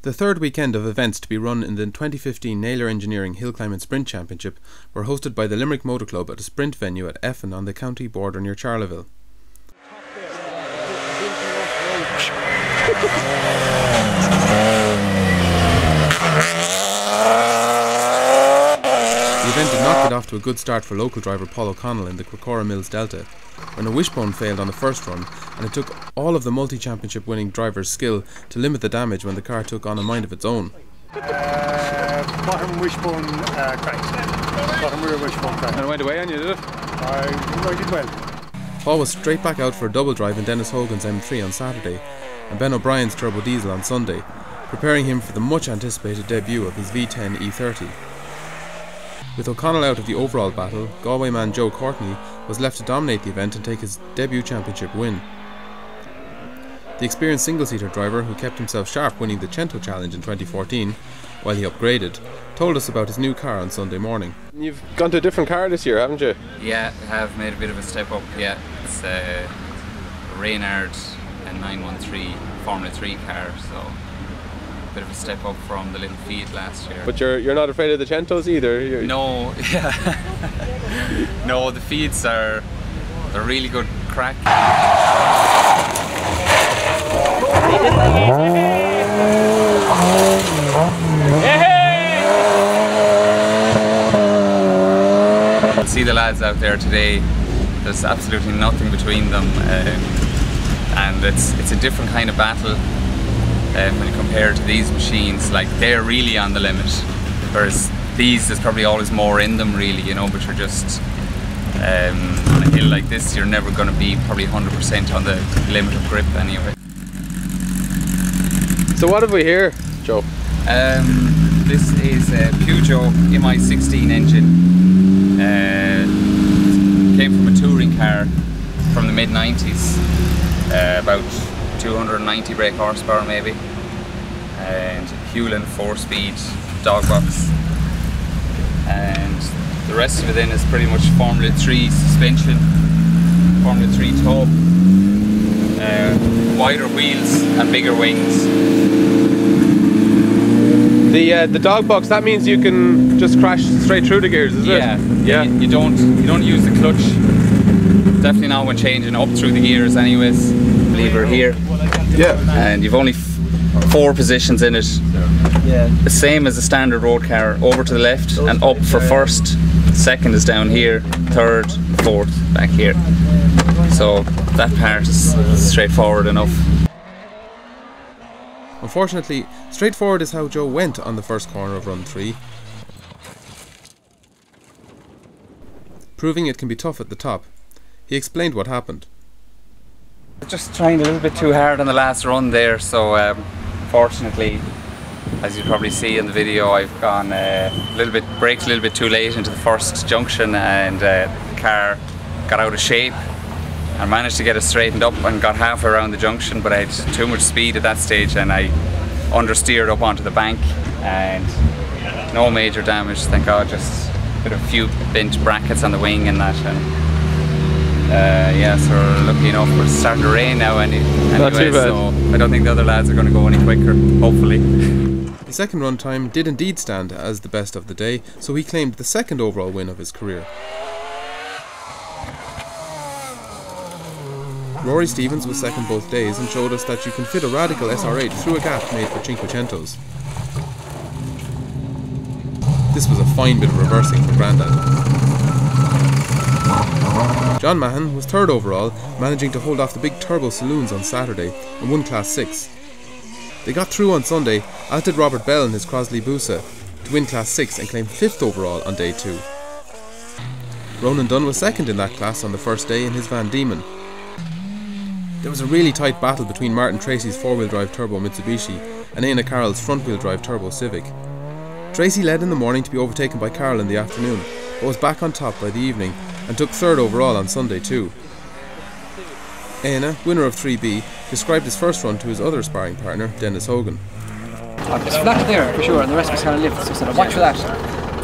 The third weekend of events to be run in the 2015 Naylor Engineering Hillclimb and Sprint Championship were hosted by the Limerick Motor Club at a sprint venue at Effin on the county border near Charleville. The event did not get off to a good start for local driver Paul O'Connell in the Crocora Mills Delta, when a wishbone failed on the first run, and it took all of the multi-championship winning driver's skill to limit the damage when the car took on a mind of its own. Bottom wishbone cracked. Bottom rear wishbone cracked. And it went away on you, did it? I did well. Paul was straight back out for a double drive in Dennis Hogan's M3 on Saturday, and Ben O'Brien's Turbo Diesel on Sunday, preparing him for the much anticipated debut of his V10 E30. With O'Connell out of the overall battle, Galway man Joe Courtney was left to dominate the event and take his debut championship win. The experienced single-seater driver, who kept himself sharp winning the Cento Challenge in 2014, while he upgraded, told us about his new car on Sunday morning. You've gone to a different car this year, haven't you? Yeah, I have made a bit of a step up, yeah. It's a Reynard and 913 Formula 3 car, so a bit of a step up from the little Fiat last year. But you're not afraid of the Centos either? No, yeah. No, the Fiats are a really good crack. You'll see the lads out there today. There's absolutely nothing between them, and it's a different kind of battle when you compare to these machines. Like, they're really on the limit, whereas these, there's probably always more in them really, you know, but you're just on a hill like this, you're never going to be probably 100% on the limit of grip anyway. So what have we here, Joe? This is a Peugeot MI16 engine. Came from a touring car from the mid-90s, about 290 brake horsepower maybe, and Hewlin 4-speed dog box, and the rest of it then is pretty much Formula 3 suspension, Formula 3 top, wider wheels and bigger wings. The dog box, that means you can just crash straight through the gears, is it? Yeah. You don't use the clutch. Definitely not when changing up through the gears anyways. Lever here. Yeah. And you've only 4 positions in it. Yeah. The same as a standard road car, over to the left and up for first. Second is down here, third, fourth back here. So that part is straightforward enough. Unfortunately, straightforward is how Joe went on the first corner of run 3, proving it can be tough at the top. He explained what happened. Just trying a little bit too hard on the last run there, so fortunately, as you probably see in the video, I've gone braked a little bit too late into the first junction, and the car got out of shape. I managed to get it straightened up and got halfway around the junction, but I had too much speed at that stage and I understeered up onto the bank, and no major damage, thank God, just a few bent brackets on the wing and that, and yeah, so we're lucky enough. It's starting to rain now anyway, so I don't think the other lads are going to go any quicker, hopefully. The second run time did indeed stand as the best of the day, so he claimed the second overall win of his career. Rory Stevens was second both days and showed us that you can fit a radical SR8 through a gap made for Cinquecentos. This was a fine bit of reversing for Grandad. John Mahon was third overall, managing to hold off the big turbo saloons on Saturday and won Class 6. They got through on Sunday, as did Robert Bell in his Crosley Busa, to win Class 6 and claim 5th overall on day 2. Ronan Dunn was second in that class on the first day in his Van Diemen. There was a really tight battle between Martin Tracy's 4-wheel drive turbo Mitsubishi and Éanna Carroll's front-wheel drive turbo Civic. Tracy led in the morning to be overtaken by Carroll in the afternoon, but was back on top by the evening and took 3rd overall on Sunday too. Éanna, winner of 3B, described his first run to his other sparring partner, Dennis Hogan. It's flat there for sure, and the rest was kind of lifted, so I said, watch for that.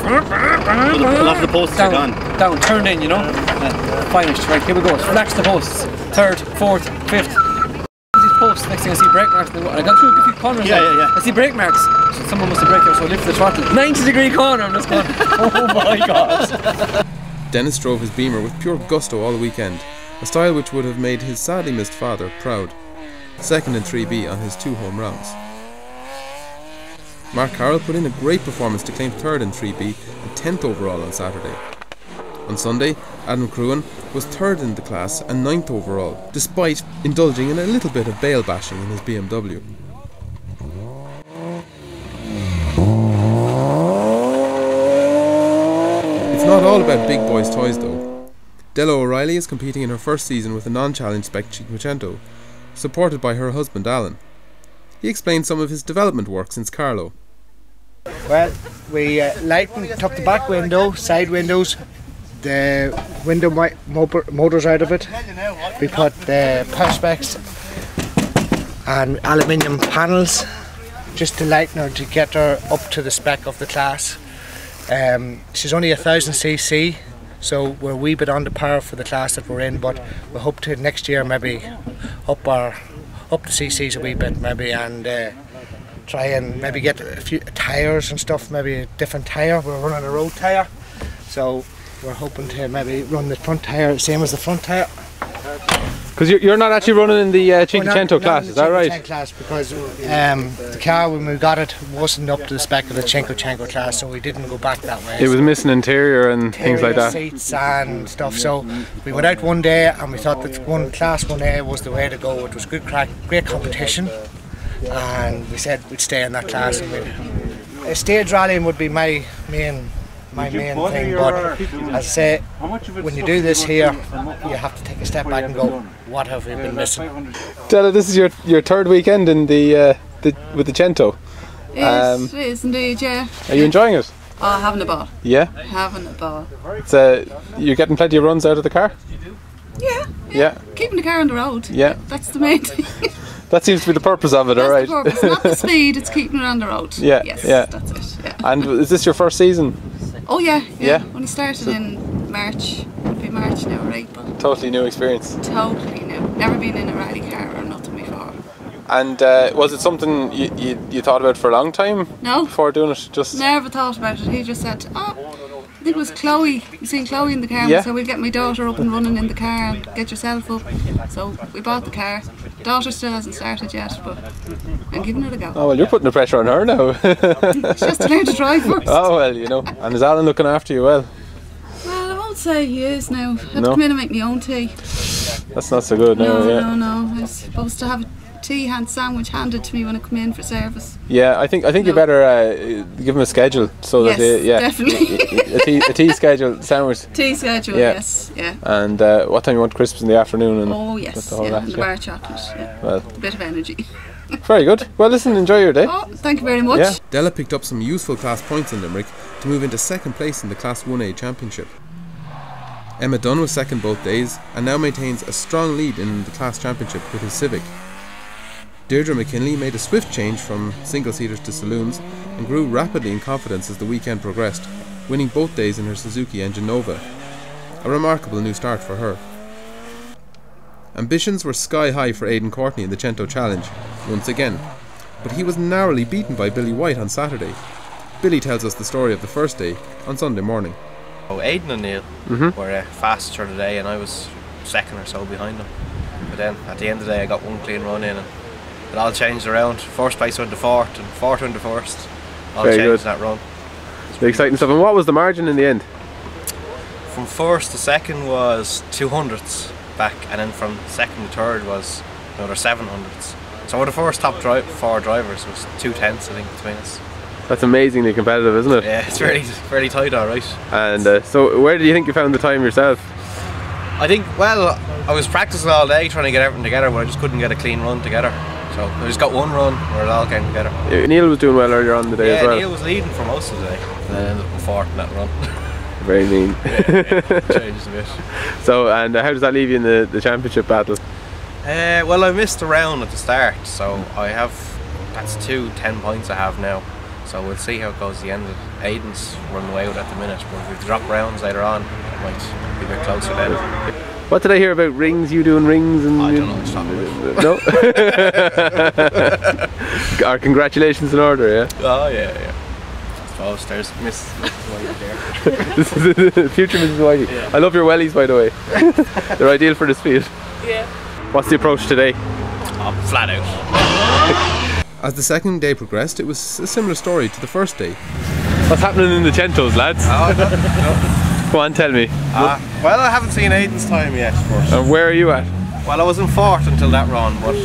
A lot of the posts are gone. Down, turned in, you know. Finished. Right, here we go. Relax the posts. 3rd, 4th, 5th. These posts stops. Next thing I see brake marks. And I got through a few corners. Yeah. I see brake marks. So someone must have braked there, so I lifted the throttle. 90-degree corner. I'm just going, oh my god. Dennis drove his Beamer with pure gusto all the weekend, a style which would have made his sadly missed father proud. Second in 3B on his 2 home rounds. Mark Carroll put in a great performance to claim third in 3B and 10th overall on Saturday. On Sunday, Adam Cruan was third in the class and 9th overall, despite indulging in a little bit of bail bashing in his BMW. It's not all about big boys' toys though. Della O'Reilly is competing in her first season with a non-challenge spec Cinquecento, supported by her husband Alan. He explained some of his development work since Carlo. Well, we took the back window, side windows, the window motors out of it. We put the perspex and aluminium panels just to lighten her, to get her up to the spec of the class. She's only 1000cc, so we're a wee bit under par for the class that we're in, but we hope to next year maybe up the CCs a wee bit maybe, and try and maybe get a few tyres and stuff, maybe a different tyre. We're running a road tyre, so we're hoping to maybe run the front tyre the same as the front tyre. Because you're not actually running in the Cinquecento class, is that right? Cinquecento class, because the car when we got it wasn't up to the spec of the Cinquecento class, so we didn't go back that way. It was missing interior and things like that. Seats and stuff. So we went out one day and we thought that class 1A was the way to go. It was good crack, great competition, and we said we'd stay in that class. And stage rallying would be my main thing, but as I say, when you do this here, you have to take a step back and go, what have we been missing? Della, this is your third weekend in with the Cento. It is indeed, yeah. Are you enjoying it? Oh, having a ball. Yeah? Having a ball. It's you're getting plenty of runs out of the car? Yeah. Keeping the car on the road. Yeah. That's the main thing. That seems to be the purpose of it, alright. That's the purpose, not the speed, it's keeping it on the road. Yeah, yes, yeah. That's it, yeah. And is this your first season? Oh yeah. Yeah. When he started in March, would be March now, right? But Totally new experience. totally new. Never been in a rally car or nothing before. And was it something you thought about for a long time? No. Before doing it? Just Never thought about it. He just said, I think it was Chloe. You seen Chloe in the car, Yeah. so we'll get my daughter up and running in the car and get yourself up. So we bought the car. Daughter still hasn't started yet, but I'm giving it a go. Oh well, you're putting the pressure on her now. She has to learn to drive first. Oh well, you know. And is Alan looking after you well? Well, I won't say he is now. I have No? to come in and make my own tea. That's not so good now, yeah. No. I was supposed to have a tea sandwich handed to me when I come in for service. Yeah, I think you better give him a schedule so Yes, that definitely. a tea schedule sandwich. Tea schedule, Yeah. yes, yeah. And what time you want crisps in the afternoon? And Oh yes, all yeah, that, and the yeah. bar chocolate, yeah. Well, A bit of energy. very good. Well, listen, enjoy your day. Oh, thank you very much. Yeah. Della picked up some useful class points in Limerick to move into second place in the Class 1A Championship. Emma Dunn was second both days and now maintains a strong lead in the class championship with his Civic. Deirdre McKinley made a swift change from single-seaters to saloons and grew rapidly in confidence as the weekend progressed, winning both days in her Suzuki Engine Nova. A remarkable new start for her. Ambitions were sky high for Aidan Courtney in the Cento Challenge, once again, but he was narrowly beaten by Billy White on Saturday. Billy tells us the story of the first day on Sunday morning. Oh, Aidan and Neil were fastest for the day, and I was second or so behind them. But then at the end of the day I got one clean run in and it all changed around. First place went to fourth and fourth went to first. All Very changed good. that run. The exciting stuff. And what was the margin in the end? From first to second was 200ths back, and then from second to third was another 700ths. So the first top four drivers was 2/10 I think between us. That's amazingly competitive, isn't it? Yeah, it's very tight, alright. And so where do you think you found the time yourself? I think, well, I was practicing all day trying to get everything together, but I just couldn't get a clean run together. So I just got one run where it all came together. Neil was doing well earlier on in the day as well. Yeah, Neil was leading for most of the day, and then ended up in fourth in that run. Very mean. Changes a bit. So, and how does that leave you in the championship battle? Well, I missed a round at the start, so that's 10 points I have now. So we'll see how it goes at the end of it. Aidan's running away with it at the minute, but if we drop rounds later on, it might be a bit closer then. What did I hear about rings? You doing rings? And I don't know. No. Our congratulations in order, yeah. Oh yeah. Oh, there's Miss Whitey there. This is the future Mrs. Whitey. Yeah. I love your wellies, by the way. They're ideal for this field. Yeah. What's the approach today? Oh, flat out. As the second day progressed, it was a similar story to the first day. What's happening in the Centos, lads? Oh, no. Go on, tell me. Well, I haven't seen Aidan's time yet, but... And where are you at? Well, I was in fourth until that run, but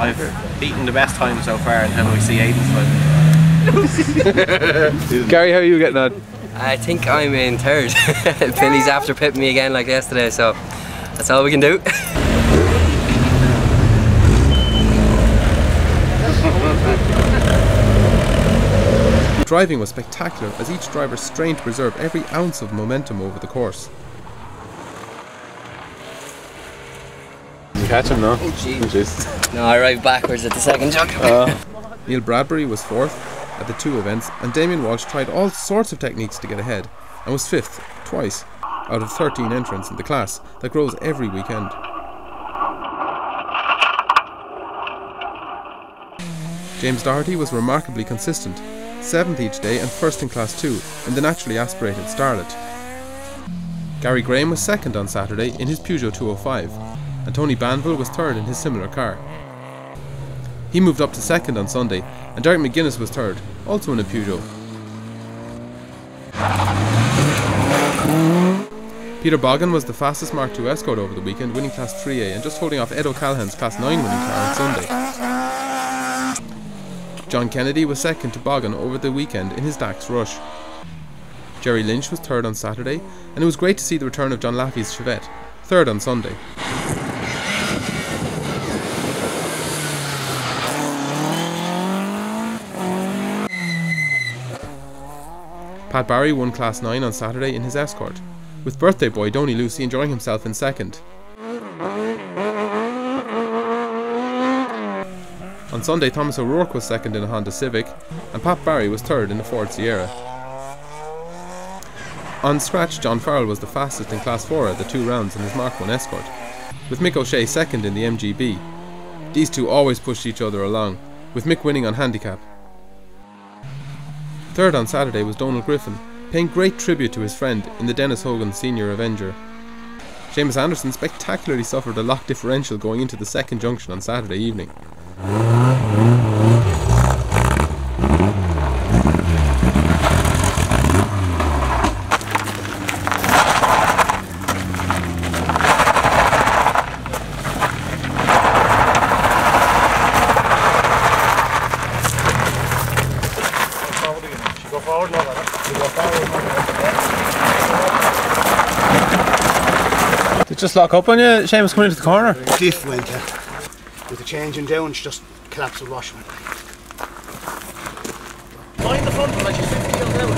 I've beaten the best time so far, and how do we see Aidan's time? Gary, how are you getting on? I think I'm in third. Billy's after pipping me again like yesterday, so that's all we can do. Driving was spectacular as each driver strained to preserve every ounce of momentum over the course. You catch him, no? Oh, jeez. No, I arrived backwards at the second jump. Neil Bradbury was fourth at the two events, and Damien Walsh tried all sorts of techniques to get ahead and was fifth twice out of 13 entrants in the class that grows every weekend. James Doherty was remarkably consistent, 7th each day and first in class 2 in the naturally aspirated Starlet. Gary Graham was second on Saturday in his Peugeot 205, and Tony Banville was third in his similar car. He moved up to second on Sunday, and Derek McGuinness was third, also in a Peugeot. Peter Boggin was the fastest Mark II Escort over the weekend, winning Class 3A and just holding off Ed O'Callaghan's Class 9 winning car on Sunday. John Kennedy was second to Boggin over the weekend in his Dax Rush. Jerry Lynch was third on Saturday, and it was great to see the return of John Laffey's Chevette, third on Sunday. Pat Barry won Class 9 on Saturday in his Escort, with birthday boy Donny Lucy enjoying himself in second. On Sunday, Thomas O'Rourke was second in a Honda Civic, and Pat Barry was third in a Ford Sierra. On scratch, John Farrell was the fastest in Class 4 at the 2 rounds in his Mark 1 Escort, with Mick O'Shea second in the MGB. These two always pushed each other along, with Mick winning on handicap. Third on Saturday was Donald Griffin, paying great tribute to his friend in the Dennis Hogan Senior Avenger. Seamus Anderson spectacularly suffered a lock differential going into the second junction on Saturday evening. Did it just lock up on you, Seamus, coming into the corner? Cliff went with the changing down, she just collapsed the wash. Mind the front one, like she's 50 years down.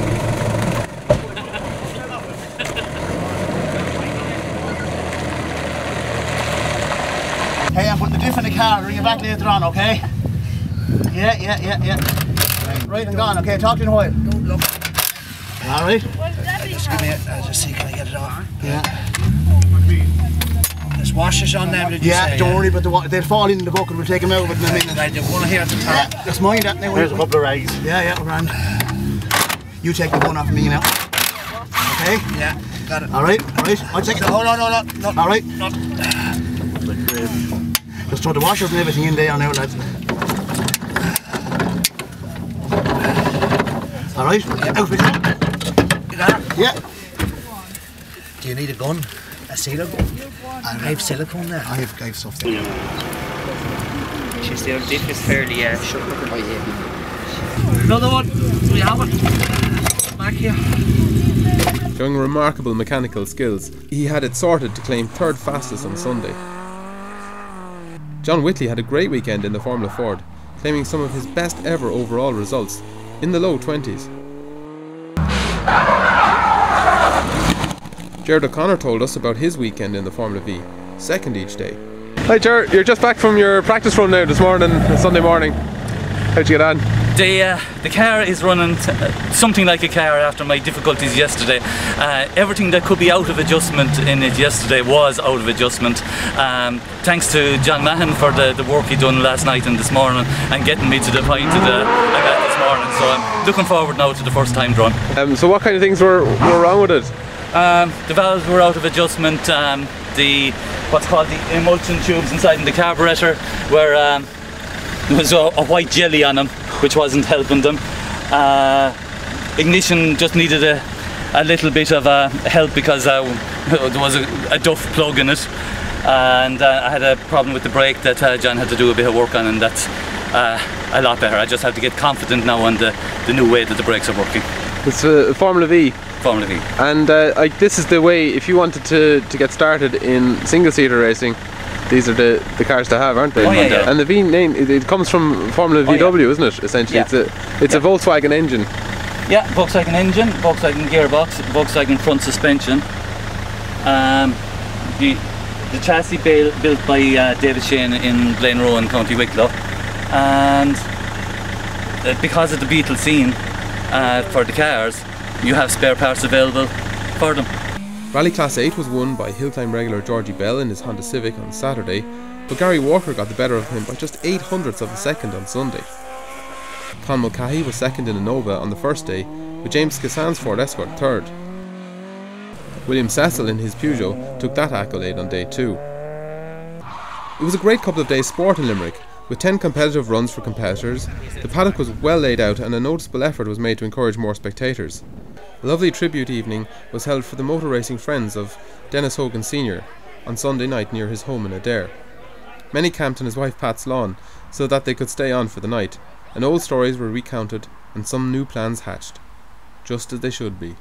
Hey, I'm putting the diff in the car, bring it back later on, okay? Yeah. Right and gone, okay, talk to you in a while. Don't look. Alright? Just give me it, just see, can I get it off? Yeah. There's washers on them, did you say? Don't worry about the water. They'll fall in the bucket, we'll take them out with them in a minute. Right, there's one here at the top. Yeah, that's mine, that now. There's a couple of rags. Yeah, grand. You take the one off me now. Okay? Yeah, got it. Alright. I'll take it. Hold on. Alright. Just throw the washers and everything in there now, lads. Alright, out with it. Yeah. Do you need a gun? A sealer gun? I have silicone there. I have stuff there. She's the diff is fairly shut. Another one. We have it. Back here. Showing remarkable mechanical skills, he had it sorted to claim third fastest on Sunday. John Whitley had a great weekend in the Formula Ford, claiming some of his best ever overall results, in the low 20s. Jared O'Connor told us about his weekend in the Formula V, second each day. Hi Jared, you're just back from your practice run now this morning, Sunday morning. How'd you get on? The car is running something like a car after my difficulties yesterday. Everything that could be out of adjustment in it yesterday was out of adjustment. Thanks to John Mahon for the work he done last night and this morning and getting me to the point I'm at this morning. So I'm looking forward now to the first time run. So what kind of things were wrong with it? The valves were out of adjustment. The what's called the emulsion tubes inside in the carburetor were there was a white jelly on them, which wasn't helping them. Ignition just needed a little bit of help because there was a duff plug in it, and I had a problem with the brake that John had to do a bit of work on, and that's a lot better. I just have to get confident now on the new way that the brakes are working. It's Formula V. Formula V. And this is the way, if you wanted to get started in single-seater racing, these are the cars to have, aren't they? Oh, yeah. And the V name, it comes from Formula VW, isn't it? Essentially, it's a Volkswagen engine. Yeah, Volkswagen engine, Volkswagen gearbox, Volkswagen front suspension. The chassis built by David Shane in Glenroe in County Wicklow, and because of the Beetle scene for the cars, you have spare parts available for them. Rally Class 8 was won by Hillclimb regular Georgie Bell in his Honda Civic on Saturday, but Gary Walker got the better of him by just 0.08 of a second on Sunday. Con Mulcahy was second in a Nova on the first day, with James Cassan's Ford Escort third. William Cecil in his Peugeot took that accolade on day 2. It was a great couple of days sport in Limerick, with 10 competitive runs for competitors. The paddock was well laid out and a noticeable effort was made to encourage more spectators. A lovely tribute evening was held for the motor racing friends of Dennis Hogan Sr. on Sunday night near his home in Adair. Many camped on his wife Pat's lawn so that they could stay on for the night, and old stories were recounted and some new plans hatched, just as they should be.